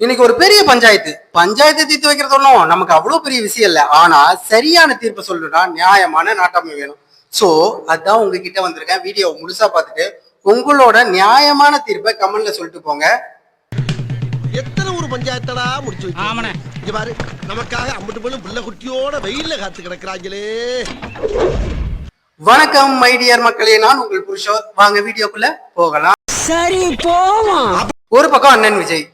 இன்னைக்கு ஒரு பெரிய பஞ்சாயத்து தீர்த்து வைக்கிறது ஒன்றும் நமக்கு அவ்வளவு பெரிய விஷயம் இல்லை. ஆனா சரியான தீர்ப்பு சொல்லணும்னா நியாயமான நாட்டாமை வேணும். சோ அதான் உங்ககிட்ட வந்திருக்கேன். வீடியோ முழுசா பார்த்துட்டு உங்களோட நியாயமான தீர்ப்பை கமெண்ட்ல சொல்லிட்டு போங்க. எத்தனை ஒரு பஞ்சாயத்தடா முடிச்சு வச்சு பாரு, நமக்காக அம்பட்டு போலும் புள்ள குட்டியோட வெயில்ல காத்து கிடக்குறாங்களே. வணக்கம் மை டியர் மக்களே, நான் உங்கள் புருஷோர். வாங்க வீடியோக்குள்ள போகலாம். சரி போவோம். ஒரு பக்கம் அண்ணன் விஜய்,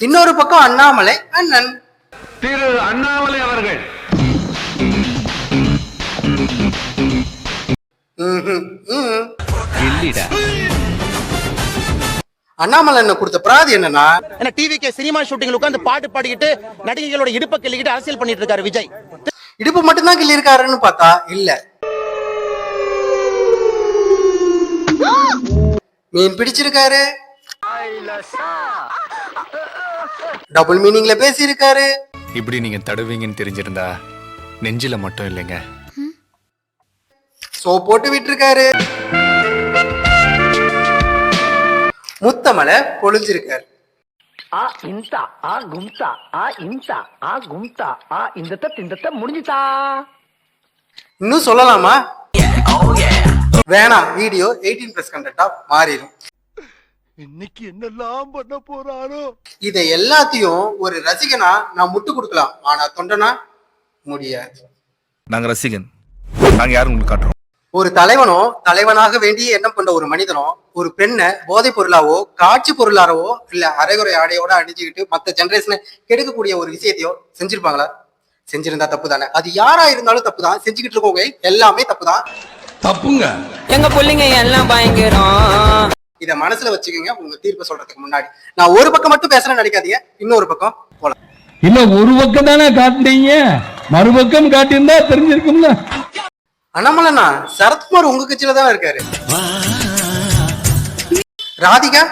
இன்னொரு பக்கம் அண்ணாமலை அண்ணன் திரு அண்ணாமலை அவர்கள். அண்ணாமலை அண்ணன் கொடுத்த பிராதி என்னன்னா, டிவிக்கு சினிமா ஷூட்டிங்ல உட்கார்ந்து பாட்டு பாடிக்கிட்டு நடிகைகளோட இடுப்பை கிள்ளிக்கிட்டு அரசியல் பண்ணிட்டு இருக்காரு விஜய். இடுப்பு மட்டும்தான் கிள்ளி இருக்காருன்னு பார்த்தா இல்ல, மீன் பிடிச்சிருக்காரு, டபுள் மீனிங்ல பேசி இருக்காரு. இப்படி நீங்க தடுவீங்கன்னு தெரிஞ்சிருந்தா நெஞ்சில மட்டும் இல்லைங்க, சோ போட்டு விட்டுருக்காரு. முத்தமலை பொழிஞ்சிருக்காரு. இன்னும் சொல்லலாமா? வேணாம், வீடியோ 18+ கண்டென்ட்டா மாறிடும். இன்னைக்கு என்னெல்லாம் பண்ண போறாரோ. இதை எல்லாத்தையும் ஒரு ரசிகனா நான் முட்டு கொடுக்கலாம், ஆனா தொண்டனா முடியாது. நாங்க ரசிகன், நாங்க யாரும் உங்களுக்கு காட்டுறோம். ஒரு தலைவனோ தலைவனாக வேண்டிய எண்ணம் கொண்ட ஒரு மனிதனோ ஒரு பெண்ணை போதைப் பொருளாவோ காட்சி பொருளாவோ இல்ல அரைகுறை ஆடையோட அணிஞ்சுக்கிட்டு மத்த ஜெனரேஷனை கெடுக்கக்கூடிய ஒரு விஷயத்தையோ செஞ்சிருப்பாங்களா? செஞ்சிருந்தா தப்பு தானே. அது யாரா இருந்தாலும் தப்பு தான். செஞ்சுக்கிட்டு இருக்கவங்க எல்லாமே தப்பு தான். தப்புங்க. எங்க பிள்ளைங்க எல்லாம் பயங்கரம். இத மனசுல வச்சுக்கோங்க. உங்க தீர்ப்பை சொல்றதுக்கு முன்னாடி நான் ஒரு பக்கம் மட்டும் பேசுறேன்னு நினைக்காதீங்க, இன்னொரு பக்கம் போலாம். இல்ல ஒரு பக்கம் தானே காட்டுறீங்க, மறுபக்கம் காட்டியிருந்தா தெரிஞ்சிருக்கும்ல. அண்ணாமலைண்ணா, சரத்குமார் உங்க கட்சியில தான் இருக்காரு. ராதிகா,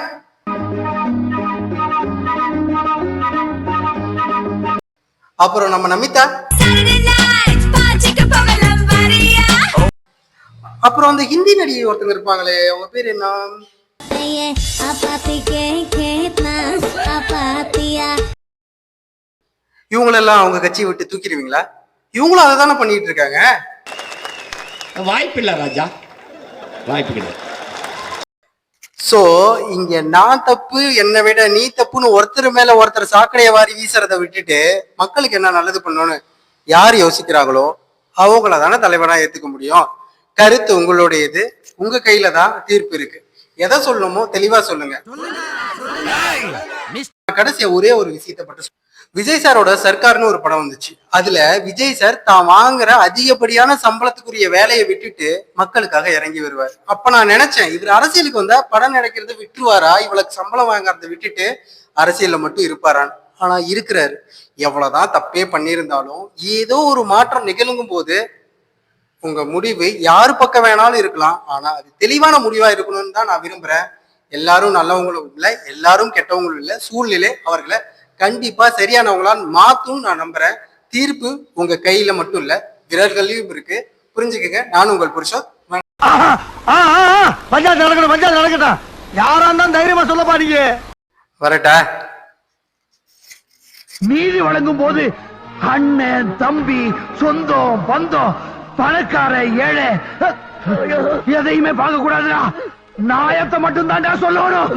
அப்புறம் நம்ம நமிதா, அப்புறம் அந்த ஹிந்தி நடிகை ஒருத்தங்க இருப்பாங்களே, அவங்க பேர் என்ன? இவங்களெல்லாம் அவங்க கட்சியை விட்டு தூக்கிடுவீங்களா? இவங்களும் அதை தானே பண்ணிட்டு இருக்காங்க. வாய்ப்பு இல்ல ராஜா, வாய்ப்பு கிடையாது. சோ இங்க நான் தப்பு, என்னை விட நீ தப்புன்னு ஒருத்தர் மேல ஒருத்தர் சாக்கடையை வாரி வீசுறத விட்டுட்டு மக்களுக்கு என்ன நல்லது பண்ணணும்னு யார் யோசிக்கிறாங்களோ அவங்கள தானே தலைவனா ஏத்துக்க முடியும். கருத்து உங்களுடையது, உங்க கையில தான் தீர்ப்பு இருக்கு. எதை சொல்லணுமோ தெளிவா சொல்லுங்க. கடைசியா ஒரே ஒரு விஷயத்தை பற்றி, விஜய் சாரோட சர்க்கார்னு ஒரு படம் வந்துச்சு. அதுல விஜய் சார் தான் வாங்குற அதிகப்படியான சம்பளத்துக்குரிய வேலையை விட்டுட்டு மக்களுக்காக இறங்கி வருவார். அப்ப நான் நினைச்சேன், இவர் அரசியலுக்கு வந்தா படம் நினைக்கிறத விட்டுருவாரா, இவளுக்கு சம்பளம் வாங்கறத விட்டுட்டு அரசியல்ல மட்டும் இருப்பாரான்னு. ஆனா இருக்கிறாரு. எவ்வளவுதான் தப்பே பண்ணியிருந்தாலும் ஏதோ ஒரு மாற்றம் நிகழுங்கும் போது உங்க முடிவு யாரு பக்கம் வேணாலும் இருக்கலாம், ஆனா அது தெளிவான முடிவா இருக்கணும்னு தான் நான் விரும்புறேன். எல்லாரும் நல்லவங்களும் இல்லை, எல்லாரும் கெட்டவங்களும் இல்லை. சூழ்நிலை அவர்களை கண்டிப்பா சரியானவங்களான்னு மாத்தும் நான் நம்புறேன். தீர்ப்பு உங்க கையில மட்டும் இல்ல, விரல்களையும் இருக்கு. புரிஞ்சுக்கங்க. நான் உங்கள் புருஷன். பஞ்சாயத்து நடக்கணும், பஞ்சாயத்து நடக்கட்டும். யாரா இருந்தாலும் தைரியமா சொல்ல பாருங்க. வரட்டா? நீதி வழங்கும் போது அண்ணன் தம்பி சொந்தம் பந்தம் பணக்கார ஏழை எதையுமே பார்க்க கூடாதுடா. நாயத்தை மட்டும் தான்டா சொல்லணும்.